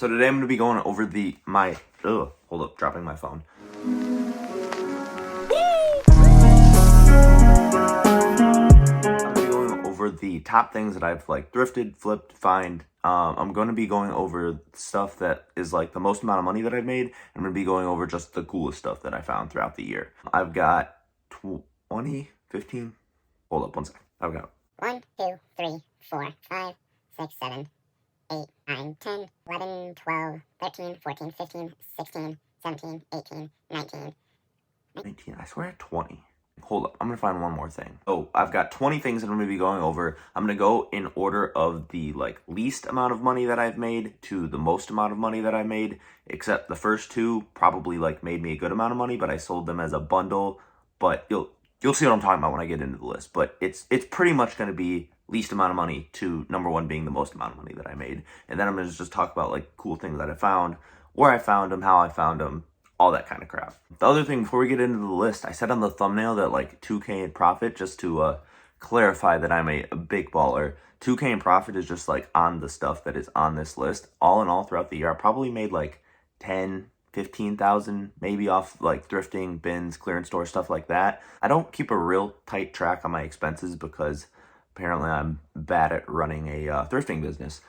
So today I'm going to be going over hold up, dropping my phone. I'm going to be going over the top things that I've like thrifted, flipped, find. I'm going to be going over stuff that is like the most amount of money that I've made. I'm going to be going over just the coolest stuff that I found throughout the year. I've got 20, 15, hold up one second. I've got 1, 2, 3, 4, 5, 6, 7, 8, 9, 10, 11, 12, 13, 14, 15, 16, 17, 18, 19. 19. I swear I had 20. Hold up. I'm going to find one more thing. Oh, I've got 20 things that I'm going to be going over. I'm going to go in order of the like least amount of money that I've made to the most amount of money that I made, except the first two probably like made me a good amount of money, but I sold them as a bundle. But you'll see what I'm talking about when I get into the list. But it's pretty much going to be least amount of money to number one being the most amount of money that I made. And then I'm going to just talk about like cool things that I found, where I found them, how I found them, all that kind of crap. The other thing before we get into the list, I said on the thumbnail that like 2K in profit, just to clarify that I'm a big baller. 2K in profit is just like on the stuff that is on this list. All in all throughout the year, I probably made like 10, 15,000 maybe off like thrifting, bins, clearance store, stuff like that. I don't keep a real tight track on my expenses because apparently I'm bad at running a thrifting business.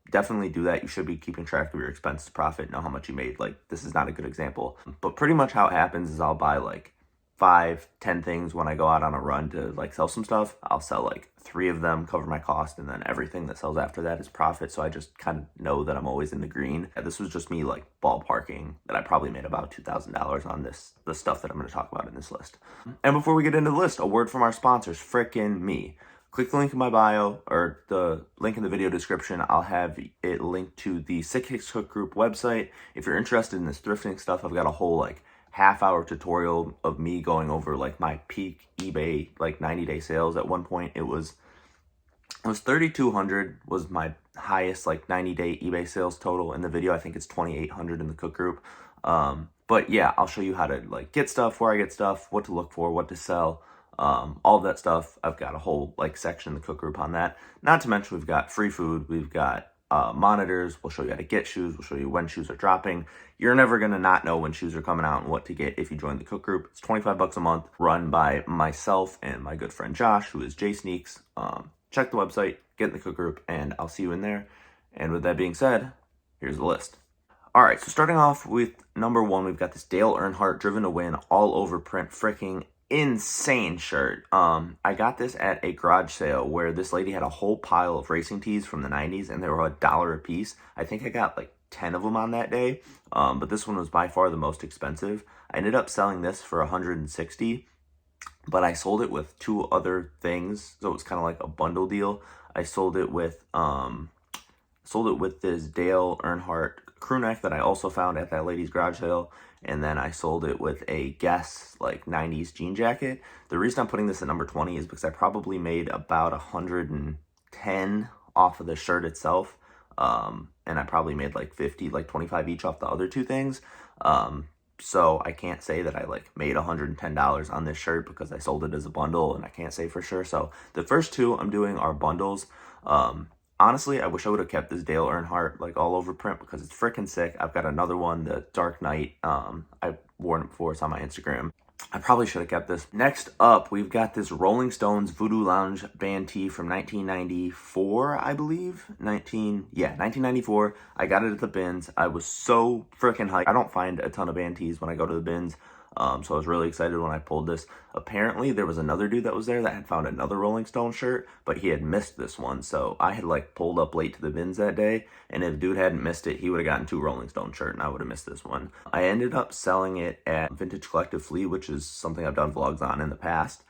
Definitely do that. You should be keeping track of your expenses, profit, know how much you made. Like, this is not a good example, but pretty much how it happens is I'll buy like 5, 10 things when I go out on a run to like sell some stuff. I'll sell like 3 of them, cover my cost, and then everything that sells after that is profit. So I just kind of know that I'm always in the green. This was just me like ballparking that I probably made about $2,000 on the stuff that I'm going to talk about in this list. And before we get into the list, a word from our sponsors, frickin' me. Click the link in my bio or the link in the video description. I'll have it linked to the Sick Hicks Cook Group website. If you're interested in this thrifting stuff, I've got a whole like half-hour tutorial of me going over like my peak eBay like 90-day sales. At one point, it was 3,200 was my highest like 90-day eBay sales total in the video. I think it's 2,800 in the cook group. But yeah, I'll show you how to like get stuff, where I get stuff, what to look for, what to sell. All of that stuff. I've got a whole like section in the cook group on that. Not to mention we've got free food, we've got monitors, we'll show you how to get shoes, we'll show you when shoes are dropping. You're never gonna not know when shoes are coming out and what to get if you join the cook group. It's 25 bucks a month, run by myself and my good friend Josh, who is J Sneaks. Check the website, get in the cook group, and I'll see you in there. And with that being said, here's the list. All right, so starting off with number 1, we've got this Dale Earnhardt Driven to Win all over print freaking insane shirt. I got this at a garage sale where this lady had a whole pile of racing tees from the 90s and they were $1 a piece. I think I got like 10 of them on that day, but this one was by far the most expensive. I ended up selling this for $160, but I sold it with 2 other things, so it was kind of like a bundle deal. I sold it with this Dale Earnhardt crew neck that I also found at that lady's garage sale. And then I sold it with a Guess like 90s jean jacket. The reason I'm putting this at number 20 is because I probably made about 110 off of the shirt itself. And I probably made like 50, like 25 each off the other 2 things. So I can't say that I like made $110 on this shirt because I sold it as a bundle, and I can't say for sure. So the first 2 I'm doing are bundles. Honestly, I wish I would have kept this Dale Earnhardt like all over print because it's freaking sick. I've got another one, the Dark Knight. I worn it before. It's on my Instagram. I probably should have kept this. Next up, we've got this Rolling Stones Voodoo Lounge band tee from 1994, I believe. 1994. I got it at the bins. I was so freaking hyped. I don't find a ton of band tees when I go to the bins. So I was really excited when I pulled this. Apparently, there was another dude that was there that had found another Rolling Stone shirt, but he had missed this one. So I had like pulled up late to the bins that day, and if dude hadn't missed it, he would have gotten 2 Rolling Stone shirt, and I would have missed this one. I ended up selling it at Vintage Collective Flea, which is something I've done vlogs on in the past.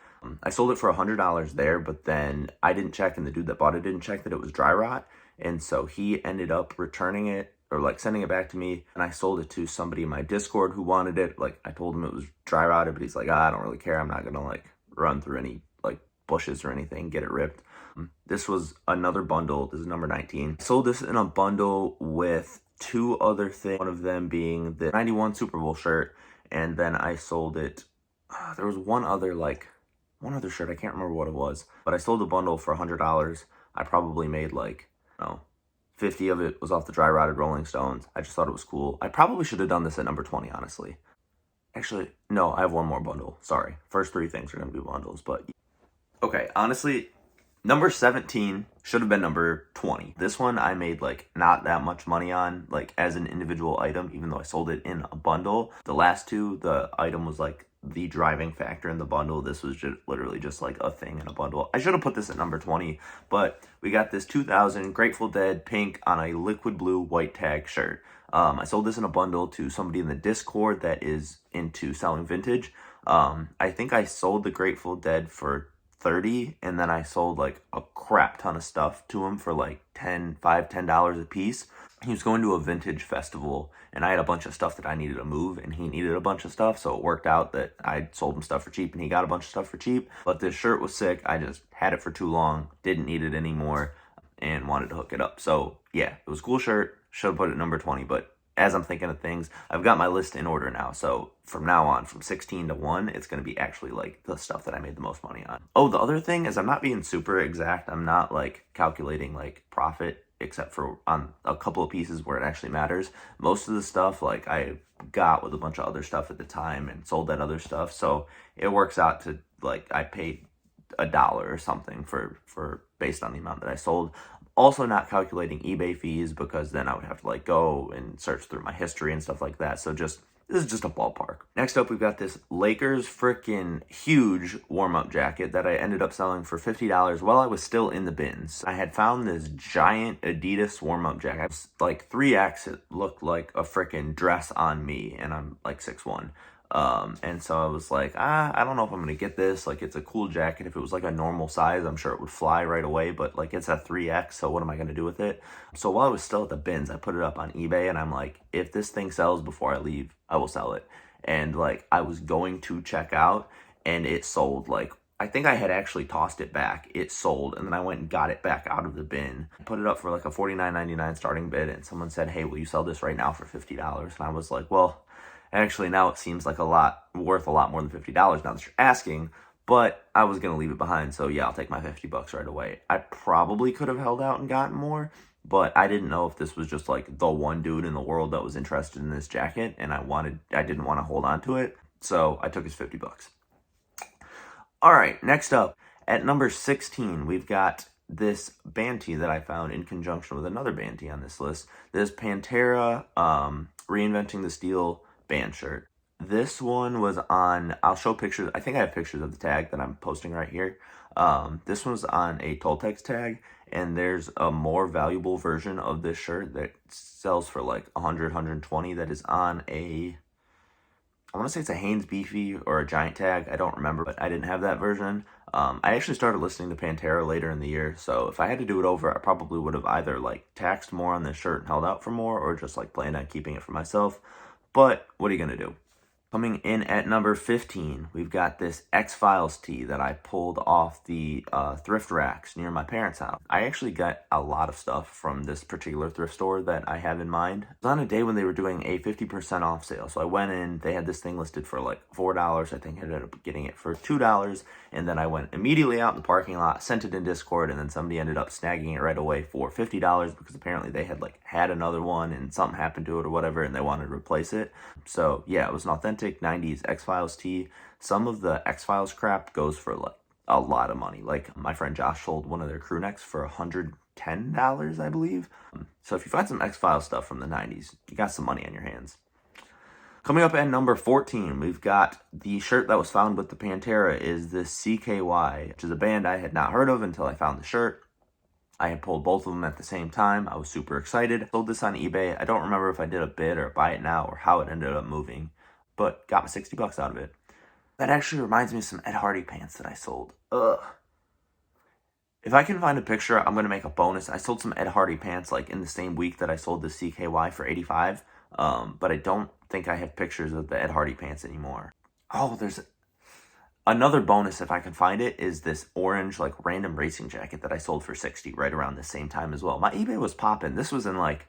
I sold it for $100 there, but then I didn't check, and the dude that bought it didn't check that it was dry rot, and so he ended up returning it or like sending it back to me, and I sold it to somebody in my Discord who wanted it. Like I told him it was dry rotted, but he's like, I don't really care. I'm not gonna like run through any like bushes or anything, get it ripped. This was another bundle. This is number 19. I sold this in a bundle with 2 other things, one of them being the 91 Super Bowl shirt, and then I sold it. There was one other shirt. I can't remember what it was, but I sold the bundle for $100. I probably made like, 50 of it was off the Dry Rotted Rolling Stones. I just thought it was cool. I probably should have done this at number 20, honestly. Actually, no, I have one more bundle. Sorry. First three things are going to be bundles, but okay, honestly, number 17 should have been number 20. This one I made like not that much money on, like as an individual item, even though I sold it in a bundle. The last two, the item was like the driving factor in the bundle. This was just literally just like a thing in a bundle. I should have put this at number 20, but we got this 2000 Grateful Dead pink on a liquid blue white tag shirt. I sold this in a bundle to somebody in the Discord that is into selling vintage. I think I sold the Grateful Dead for 30, and then I sold like a crap ton of stuff to him for like $10 a piece. He was going to a vintage festival, and I had a bunch of stuff that I needed to move, and he needed a bunch of stuff, so it worked out that I sold him stuff for cheap, and he got a bunch of stuff for cheap. But this shirt was sick. I just had it for too long, didn't need it anymore, and wanted to hook it up. So yeah, it was a cool shirt. Should have put it at number 20, but as I'm thinking of things, I've got my list in order now. So from now on, from 16 to 1, it's going to be actually like the stuff that I made the most money on. Oh, the other thing is I'm not being super exact. I'm not like calculating like profit, except for on a couple of pieces where it actually matters. Most of the stuff like I got with a bunch of other stuff at the time and sold that other stuff. So it works out to like I paid $1 or something for based on the amount that I sold. Also not calculating eBay fees, because then I would have to like go and search through my history and stuff like that. So this is just a ballpark. Next up, we've got this Lakers freaking huge warm-up jacket that I ended up selling for $50 while I was still in the bins. I had found this giant Adidas warm-up jacket. It was like 3X. It looked like a freaking dress on me, and I'm like 6'1". And so I was like, I don't know if I'm gonna get this. Like, it's a cool jacket. If it was like a normal size, I'm sure it would fly right away, but like it's a 3X, so what am I gonna do with it? So while I was still at the bins, I put it up on eBay, and I'm like, if this thing sells before I leave, I will sell it. And like, I was going to check out, and it sold. Like, I think I had actually tossed it back. It sold, and then I went and got it back out of the bin. I put it up for like a $49.99 starting bid, and someone said, hey, will you sell this right now for $50? And I was like, well, actually, now it seems like worth a lot more than $50 now that you're asking, but I was going to leave it behind, so yeah, I'll take my $50 right away. I probably could have held out and gotten more, but I didn't know if this was just like the one dude in the world that was interested in this jacket, and I didn't want to hold on to it, so I took his $50. All right, next up, at number 16, we've got this band tee that I found in conjunction with another band tee on this list. This Pantera Reinventing the Steel band shirt. This one was on, I'll show pictures. I think I have pictures of the tag that I'm posting right here. This one's on a Toltecs tag, and there's a more valuable version of this shirt that sells for like 100, 120 that is on a, I want to say it's a Hanes Beefy or a Giant tag. I don't remember, but I didn't have that version. I actually started listening to Pantera later in the year, so if I had to do it over, I probably would have either like taxed more on this shirt and held out for more, or just like planned on keeping it for myself. But what are you going to do? Coming in at number 15, we've got this X-Files tee that I pulled off the thrift racks near my parents' house. I actually got a lot of stuff from this particular thrift store that I have in mind. It was on a day when they were doing a 50% off sale. So I went in, they had this thing listed for like $4. I think I ended up getting it for $2. And then I went immediately out in the parking lot, sent it in Discord, and then somebody ended up snagging it right away for $50 because apparently they had like had another one and something happened to it or whatever, and they wanted to replace it. So yeah, it was an authentic 90s X-Files tee. Some of the X-Files crap goes for like a lot of money. Like my friend Josh sold one of their crew necks for $110, I believe. So if you find some X-Files stuff from the 90s, you got some money on your hands. Coming up at number 14, we've got the shirt that was found with the Pantera is this CKY, which is a band I had not heard of until I found the shirt. I had pulled both of them at the same time. I was super excited. Sold this on eBay. I don't remember if I did a bid or buy it now or how it ended up moving, but got my $60 out of it. That actually reminds me of some Ed Hardy pants that I sold. Ugh. If I can find a picture, I'm going to make a bonus. I sold some Ed Hardy pants like in the same week that I sold the CKY for $85. But I don't think I have pictures of the Ed Hardy pants anymore. Oh, there's another bonus if I can find it is this orange like random racing jacket that I sold for $60 right around the same time as well. My eBay was popping. This was in like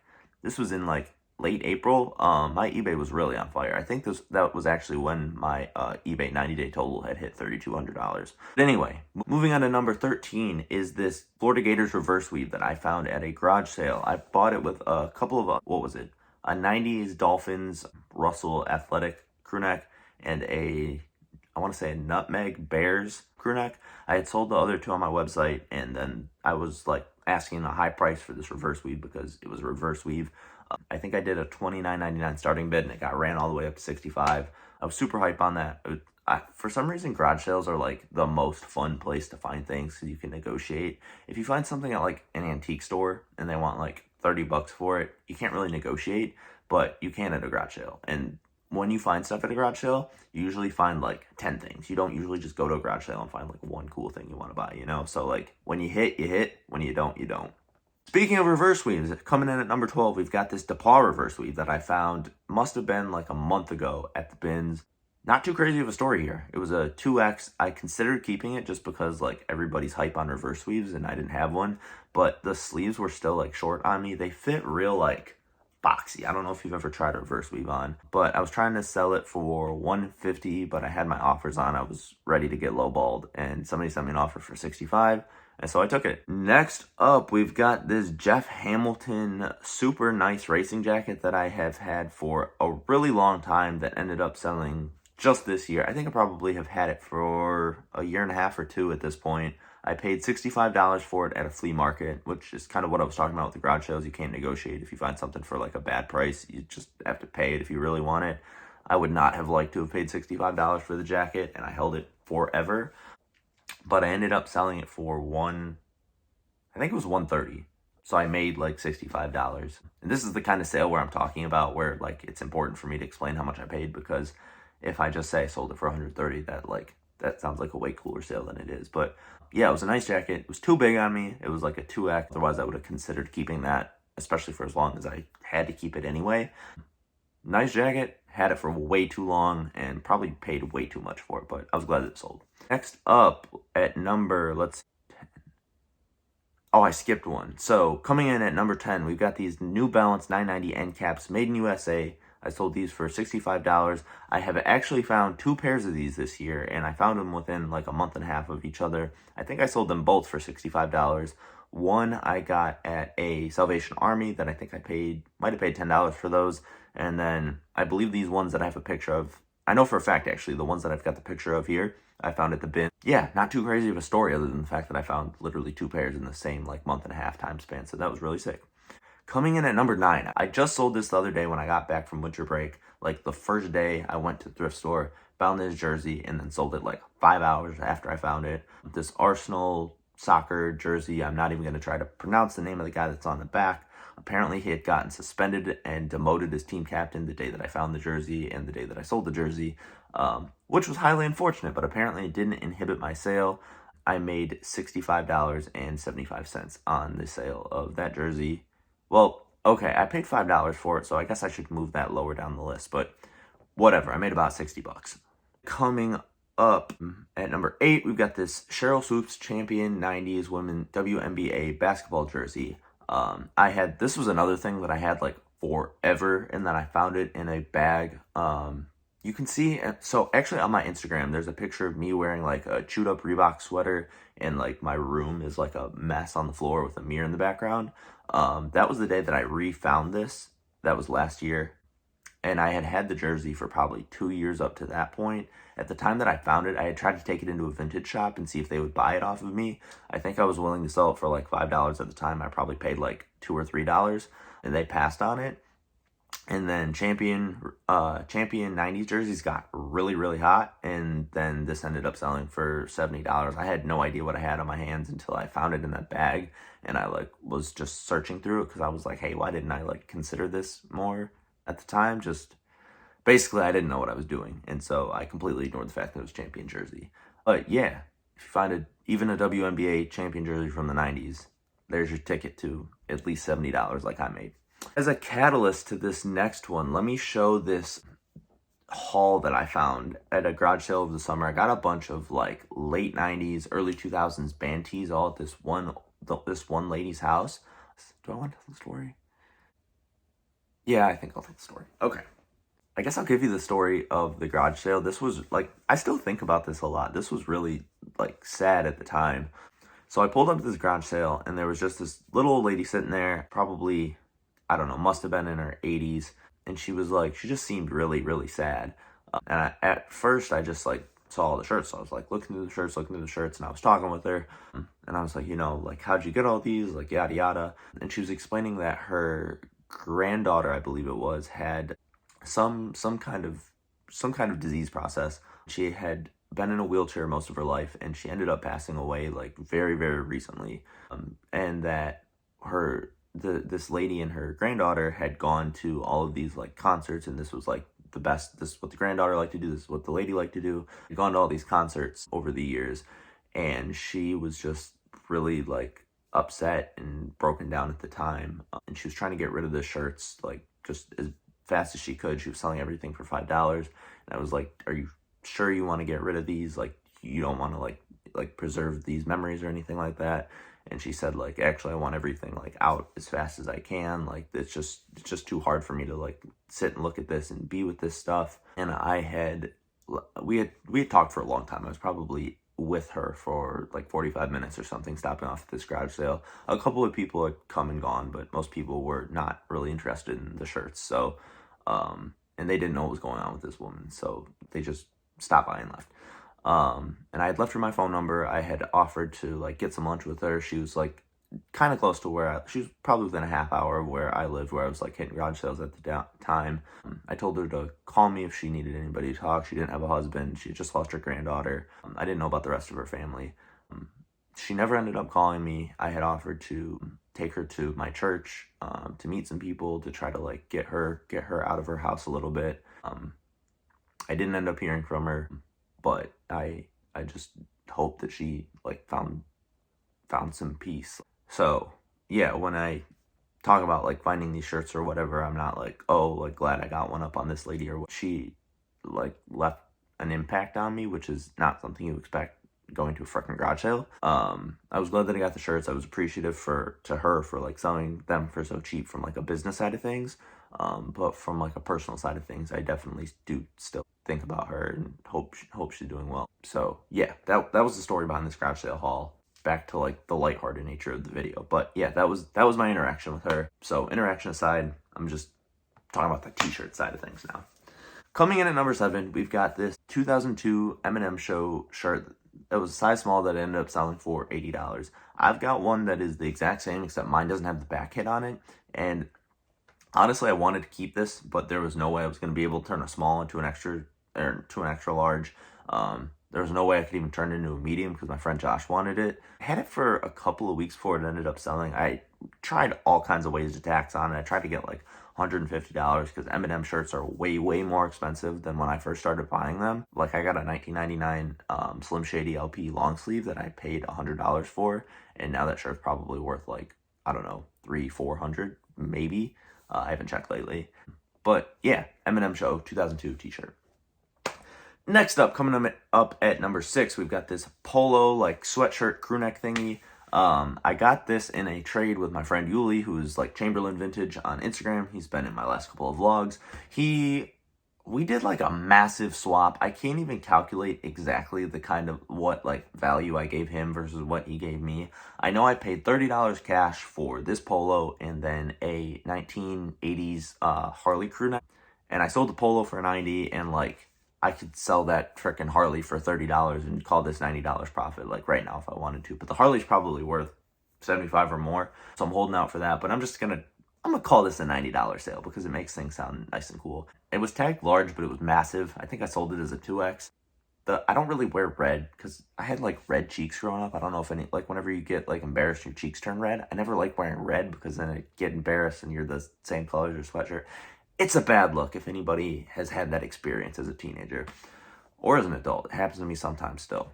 late April, my eBay was really on fire. I think that was actually when my eBay 90-day total had hit $3,200. But anyway, moving on to number 13 is this Florida Gators reverse weave that I found at a garage sale. I bought it with a couple of, what was it? A 90s Dolphins Russell Athletic crew neck and I want to say a Nutmeg Bears crew neck. I had sold the other two on my website, and then I was like asking a high price for this reverse weave because it was a reverse weave. I think I did a $29.99 starting bid, and it got ran all the way up to $65. I was super hype on that. For some reason, garage sales are like the most fun place to find things because you can negotiate. If you find something at like an antique store and they want like $30 for it, you can't really negotiate, but you can at a garage sale. And when you find stuff at a garage sale, you usually find like 10 things. You don't usually just go to a garage sale and find like one cool thing you want to buy, you know? So like when you hit, you hit. When you don't, you don't. Speaking of reverse weaves, coming in at number 12, we've got this DePaul reverse weave that I found must have been like a month ago at the bins. Not too crazy of a story here. It was a 2X. I considered keeping it just because like everybody's hype on reverse weaves and I didn't have one, but the sleeves were still like short on me. They fit real like boxy. I don't know if you've ever tried a reverse weave on, but I was trying to sell it for $150, but I had my offers on. I was ready to get lowballed and somebody sent me an offer for $65. And so I took it. Next up, we've got this Jeff Hamilton super nice racing jacket that I have had for a really long time that ended up selling just this year. I think I probably have had it for a year and a half or two at this point. I paid $65 for it at a flea market, which is kind of what I was talking about with the garage sales. You can't negotiate. If you find something for like a bad price, you just have to pay it if you really want it. I would not have liked to have paid $65 for the jacket, and I held it forever. But I ended up selling it for I think it was $130. So I made like $65. And this is the kind of sale where I'm talking about where like it's important for me to explain how much I paid, because if I just say I sold it for $130, that sounds like a way cooler sale than it is. But yeah, it was a nice jacket. It was too big on me. It was like a 2X. Otherwise, I would have considered keeping that, especially for as long as I had to keep it anyway. Nice jacket. Had it for way too long and probably paid way too much for it, but I was glad it sold. Next up at number, I skipped one. So coming in at number 10, we've got these New Balance 990 end caps made in USA. I sold these for $65. I have actually found two pairs of these this year, and I found them within like a month and a half of each other. I think I sold them both for $65. One I got at a Salvation Army that I think might have paid $10 for those. And then I believe these ones that I have a picture of, I know for a fact actually, the ones that I've got the picture of here, I found at the bin. Yeah, not too crazy of a story other than the fact that I found literally two pairs in the same like month and a half time span. So that was really sick. Coming in at number 9, I just sold this the other day when I got back from winter break. Like the first day I went to the thrift store, found this jersey, and then sold it like 5 hours after I found it. This Arsenal soccer jersey, I'm not even going to try to pronounce the name of the guy that's on the back. Apparently he had gotten suspended and demoted as team captain the day that I found the jersey and the day that I sold the jersey, which was highly unfortunate, but apparently it didn't inhibit my sale. I made $65.75 on the sale of that jersey. Well, okay, I paid $5 for it, so I guess I should move that lower down the list, but whatever, I made about $60. Coming up at number 8, we've got this Cheryl Swoops Champion 90s Women WNBA basketball jersey. This was another thing that I had like forever, and then I found it in a bag. You can see, so actually on my Instagram, there's a picture of me wearing like a chewed up Reebok sweater, and like my room is like a mess on the floor with a mirror in the background. That was the day that I refound this. That was last year. And I had the jersey for probably 2 years up to that point. At the time that I found it, I had tried to take it into a vintage shop and see if they would buy it off of me. I think I was willing to sell it for like $5 at the time. I probably paid like $2 or $3, and they passed on it. And then Champion 90s jerseys got really, really hot, and then this ended up selling for $70. I had no idea what I had on my hands until I found it in that bag, and I like was just searching through it because I was like, hey, why didn't I like consider this more at the time? Just basically, I didn't know what I was doing, and so I completely ignored the fact that it was Champion jersey. But yeah, if you find even a WNBA Champion jersey from the 90s, there's your ticket to at least $70 like I made. As a catalyst to this next one, let me show this haul that I found at a garage sale over the summer. I got a bunch of like late 90s, early 2000s band tees all at this one lady's house. Do I want to tell the story? Yeah, I think I'll take the story. Okay. I guess I'll give you the story of the garage sale. This was like, I still think about this a lot. This was really like sad at the time. So I pulled up to this garage sale and there was just this little old lady sitting there, probably, I don't know, must have been in her 80s. And she was like, she just seemed really, really sad. At first, I just like saw all the shirts. So I was like looking through the shirts, and I was talking with her. And I was like, like, how'd you get all these? Like, yada, yada. And she was explaining that her granddaughter, I believe it was, had some kind of disease process. She had been in a wheelchair most of her life, and she ended up passing away like very, very recently. And that this lady and her granddaughter had gone to all of these like concerts, and this was like the best. This is what the granddaughter liked to do. This is what the lady liked to do. They'd gone to all these concerts over the years, and she was just really like upset and broken down at the time. And she was trying to get rid of the shirts like just as fast as she could. She was selling everything for $5. And I was like, are you sure you want to get rid of these? Like, you don't want to like preserve these memories or anything like that? And she said, like, actually, I want everything like out as fast as I can. Like, it's just too hard for me to like sit and look at this and be with this stuff. And we had talked for a long time. I was probably with her for like 45 minutes or something, stopping off at this garage sale. A couple of people had come and gone, but most people were not really interested in the shirts. So, and they didn't know what was going on with this woman. So they just stopped by and left. And I had left her my phone number. I had offered to like get some lunch with her. She was like kind of close to she was probably within a half hour of where I lived, where I was like hitting garage sales at the time. I told her to call me if she needed anybody to talk. She didn't have a husband. She just lost her granddaughter. I didn't know about the rest of her family. She never ended up calling me. I had offered to take her to my church, to meet some people, to try to like get her out of her house a little bit. I didn't end up hearing from her, but I just hope that she like found some peace. So yeah, when I talk about like finding these shirts or whatever, I'm not like, oh, like glad I got one up on this lady or what. She like left an impact on me, which is not something you expect going to a freaking garage sale. I was glad that I got the shirts. I was appreciative to her for like selling them for so cheap from like a business side of things. But from like a personal side of things, I definitely do still think about her and hope she's doing well. So yeah, that was the story behind this garage sale haul. Back to like the lighthearted nature of the video. But yeah, that was my interaction with her. So interaction aside, I'm just talking about the t-shirt side of things now. Coming in at number 7, we've got this 2002 M&M Show shirt. It was a size small that ended up selling for $80. I've got one that is the exact same, except mine doesn't have the back hit on it. And honestly, I wanted to keep this, but there was no way I was going to be able to turn a small into an extra large. There was no way I could even turn it into a medium because my friend Josh wanted it. I had it for a couple of weeks before it ended up selling. I tried all kinds of ways to tax on it. I tried to get like $150 because M&M shirts are way, way more expensive than when I first started buying them. Like I got a 1999 Slim Shady LP long sleeve that I paid $100 for, and now that shirt's probably worth like, I don't know, $300-400 maybe. I haven't checked lately. But yeah, M&M Show 2002 t-shirt. Next up, coming up at number 6, we've got this polo like sweatshirt crew neck thingy. I got this in a trade with my friend Yuli, who's like Chamberlain Vintage on Instagram. He's been in my last couple of vlogs. We did like a massive swap. I can't even calculate exactly the kind of what like value I gave him versus what he gave me. I know I paid $30 cash for this polo and then a 1980s Harley crew neck. And I sold the polo for $90, and like I could sell that frickin' Harley for $30 and call this $90 profit like right now if I wanted to. But the Harley's probably worth $75 or more. So I'm holding out for that. But I'm gonna call this a $90 sale because it makes things sound nice and cool. It was tagged large, but it was massive. I think I sold it as a 2X. I don't really wear red because I had like red cheeks growing up. I don't know if like whenever you get like embarrassed, your cheeks turn red. I never like wearing red because then I get embarrassed and you're the same color as your sweatshirt. It's a bad look if anybody has had that experience as a teenager or as an adult. It happens to me sometimes still.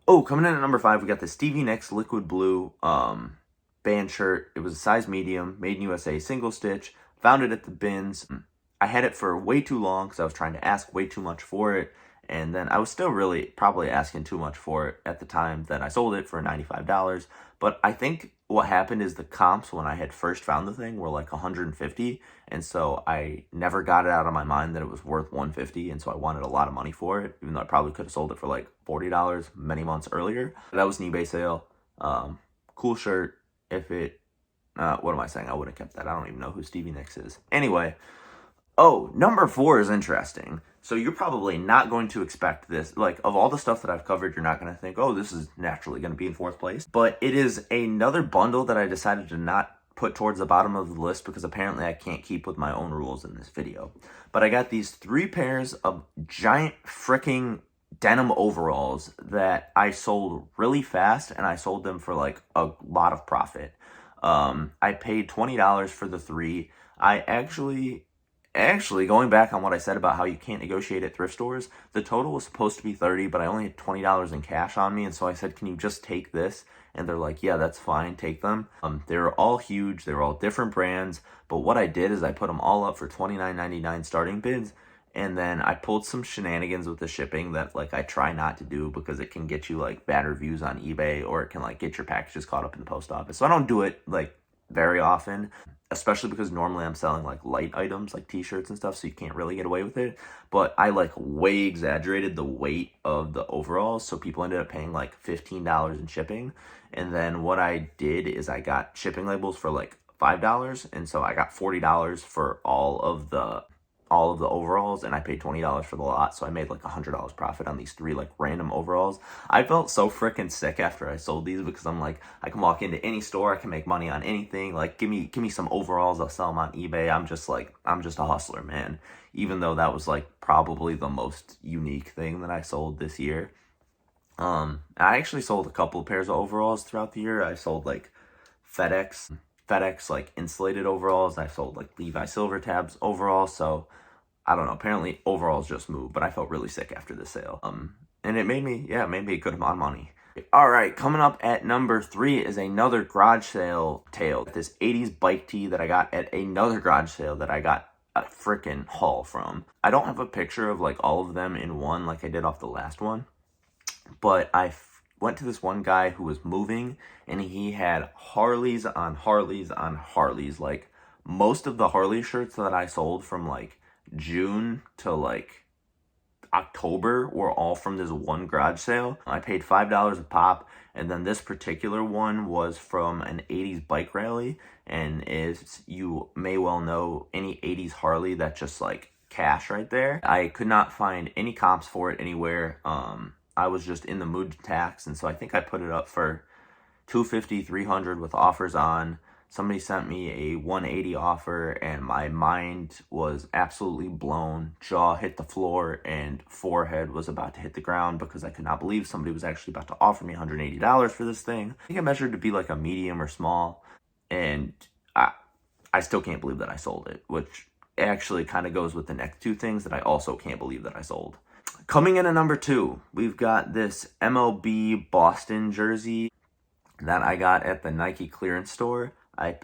Oh, coming in at number 5, we got the Stevie Nicks Liquid Blue band shirt. It was a size medium, made in USA, single stitch. Found it at the bins. I had it for way too long because I was trying to ask way too much for it. and then I was still really probably asking too much for it at the time that I sold it for $95. But I think what happened is the comps when I had first found the thing were like 150, and so I never got it out of my mind that it was worth 150, and so I wanted a lot of money for it, even though I probably could have sold it for like $40 many months earlier. That was an eBay sale. Cool shirt. If it, what am I saying? I would have kept that. I don't even know who Stevie Nicks is. Anyway, oh, number 4 is interesting. So you're probably not going to expect this. Like, of all the stuff that I've covered, you're not going to think, oh, this is naturally going to be in 4th place. But it is another bundle that I decided to not put towards the bottom of the list because apparently I can't keep with my own rules in this video. But I got these 3 pairs of giant freaking denim overalls that I sold really fast, and I sold them for like a lot of profit. I paid $20 for the 3. I actually, going back on what I said about how you can't negotiate at thrift stores, the total was supposed to be $30, but I only had $20 in cash on me, and so I said, can you just take this? And they're like, yeah, that's fine, take them. They were all huge, they were all different brands, but what I did is I put them all up for $29.99 starting bids, and then I pulled some shenanigans with the shipping that like I try not to do because it can get you like bad reviews on eBay, or it can like get your packages caught up in the post office. So I don't do it like very often, especially because normally I'm selling like light items like t-shirts and stuff, so you can't really get away with it. But I like way exaggerated the weight of the overalls, so people ended up paying like $15 in shipping. And then what I did is I got shipping labels for like $5, and so I got $40 for all of the overalls, and I paid $20 for the lot, so I made like $100 profit on these 3 like random overalls. I felt so freaking sick after I sold these because I'm like, I can walk into any store, I can make money on anything. Like, give me some overalls, I'll sell them on eBay. I'm just a hustler, man. Even though that was like probably the most unique thing that I sold this year. I actually sold a couple of pairs of overalls throughout the year. I sold like FedEx like insulated overalls. I sold like Levi Silver Tabs overalls. So I don't know, apparently overalls just moved, but I felt really sick after the sale. And it made me a good amount of money. All right, coming up at number 3 is another garage sale tale. This 80s bike tee that I got at another garage sale that I got a freaking haul from. I don't have a picture of like all of them in one like I did off the last one, but I went to this one guy who was moving, and he had Harleys on Harleys on Harleys. Like, most of the Harley shirts that I sold from like June to like October were all from this one garage sale. I paid $5 a pop, and then this particular one was from an 80s bike rally, and as you may well know, any 80s Harley, that's just like cash right there. I could not find any comps for it anywhere. I was just in the mood to tax, and so I think I put it up for $250, $300 with offers on. Somebody sent me a $180 offer, and my mind was absolutely blown. Jaw hit the floor, and forehead was about to hit the ground because I could not believe somebody was actually about to offer me $180 for this thing. I think I measured to be like a medium or small, and I still can't believe that I sold it, which actually kind of goes with the next 2 things that I also can't believe that I sold. Coming in at number 2, we've got this MLB Boston jersey that I got at the Nike clearance store. I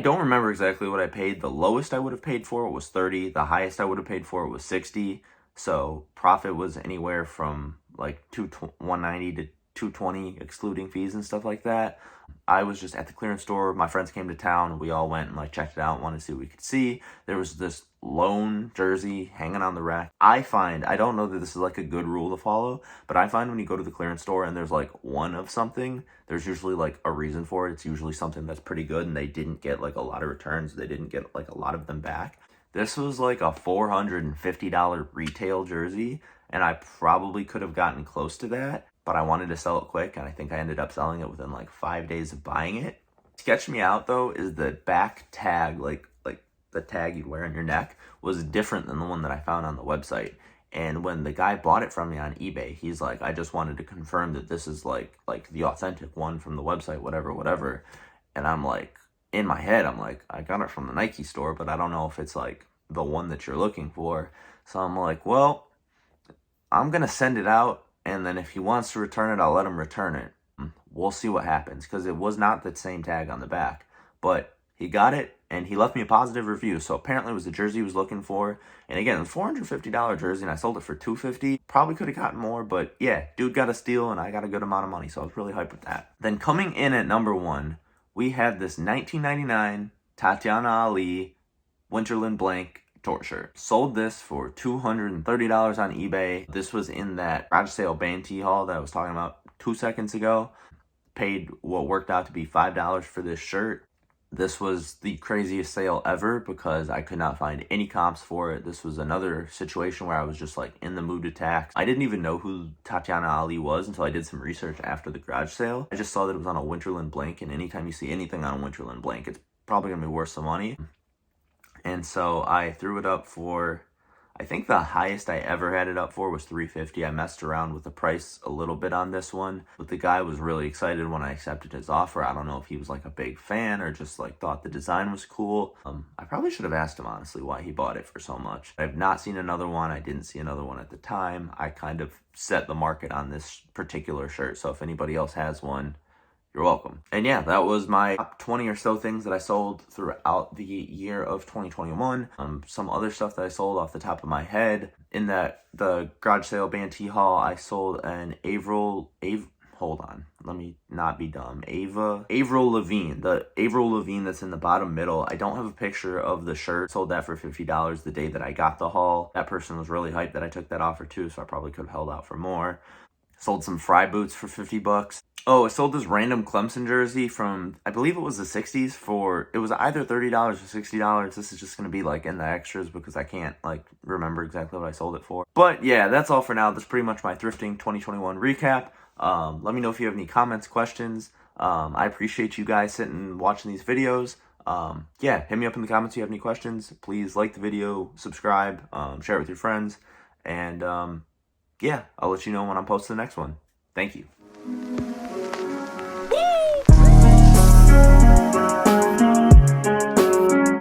don't remember exactly what I paid. The lowest I would have paid for it was $30. The highest I would have paid for it was $60. So profit was anywhere from like $190 to $220, excluding fees and stuff like that. I was just at the clearance store. My friends came to town. We all went and like checked it out, wanted to see what we could see. There was this lone jersey hanging on the rack. I don't know that this is like a good rule to follow, but I find when you go to the clearance store and there's like one of something, there's usually like a reason for it. It's usually something that's pretty good, and they didn't get like a lot of returns. They didn't get like a lot of them back. This was like a $450 retail jersey, and I probably could have gotten close to that, but I wanted to sell it quick, and I think I ended up selling it within like 5 days of buying it. Sketched me out though is the back tag, like the tag you'd wear on your neck, was different than the one that I found on the website. And when the guy bought it from me on eBay, he's like, I just wanted to confirm that this is like the authentic one from the website, whatever. And I'm like, in my head, I'm like, I got it from the Nike store, but I don't know if it's like the one that you're looking for. So I'm like, well, I'm going to send it out, and then if he wants to return it, I'll let him return it. We'll see what happens, because it was not the same tag on the back. But he got it, and he left me a positive review. So apparently it was the jersey he was looking for. And again, it was $450 jersey, and I sold it for $250. Probably could have gotten more, but yeah, dude got a steal, and I got a good amount of money, so I was really hyped with that. Then coming in at number 1, we had this 1999 Tatiana Ali Winterland Blank tour shirt. Sold this for $230 on eBay. This was in that garage sale Bantee haul that I was talking about 2 seconds ago. Paid what worked out to be $5 for this shirt. This was the craziest sale ever because I could not find any comps for it. This was another situation where I was just like in the mood to tax. I didn't even know who Tatiana Ali was until I did some research after the garage sale. I just saw that it was on a Winterland Blank, and anytime you see anything on a Winterland Blank, it's probably gonna be worth some money. And so I threw it up for, I think the highest I ever had it up for was $350. I messed around with the price a little bit on this one, but the guy was really excited when I accepted his offer. I don't know if he was like a big fan or just like thought the design was cool. I probably should have asked him honestly why he bought it for so much. I've not seen another one. I didn't see another one at the time. I kind of set the market on this particular shirt. So if anybody else has one, you're welcome. And yeah, that was my top 20 or so things that I sold throughout the year of 2021. Some other stuff that I sold off the top of my head. In the garage sale Bantee haul, I sold an hold on, let me not be dumb. Avril Lavigne. The Avril Lavigne that's in the bottom middle. I don't have a picture of the shirt. Sold that for $50 the day that I got the haul. That person was really hyped that I took that offer too, so I probably could have held out for more. Sold some Fry boots for $50. Oh, I sold this random Clemson jersey from, I believe it was the 60s for, it was either $30 or $60. This is just going to be like in the extras because I can't like remember exactly what I sold it for. But yeah, that's all for now. That's pretty much my thrifting 2021 recap. Let me know if you have any comments, questions. I appreciate you guys sitting and watching these videos. Yeah, hit me up in the comments if you have any questions. Please like the video, subscribe, share it with your friends. And yeah, I'll let you know when I'm posting the next one. Thank you.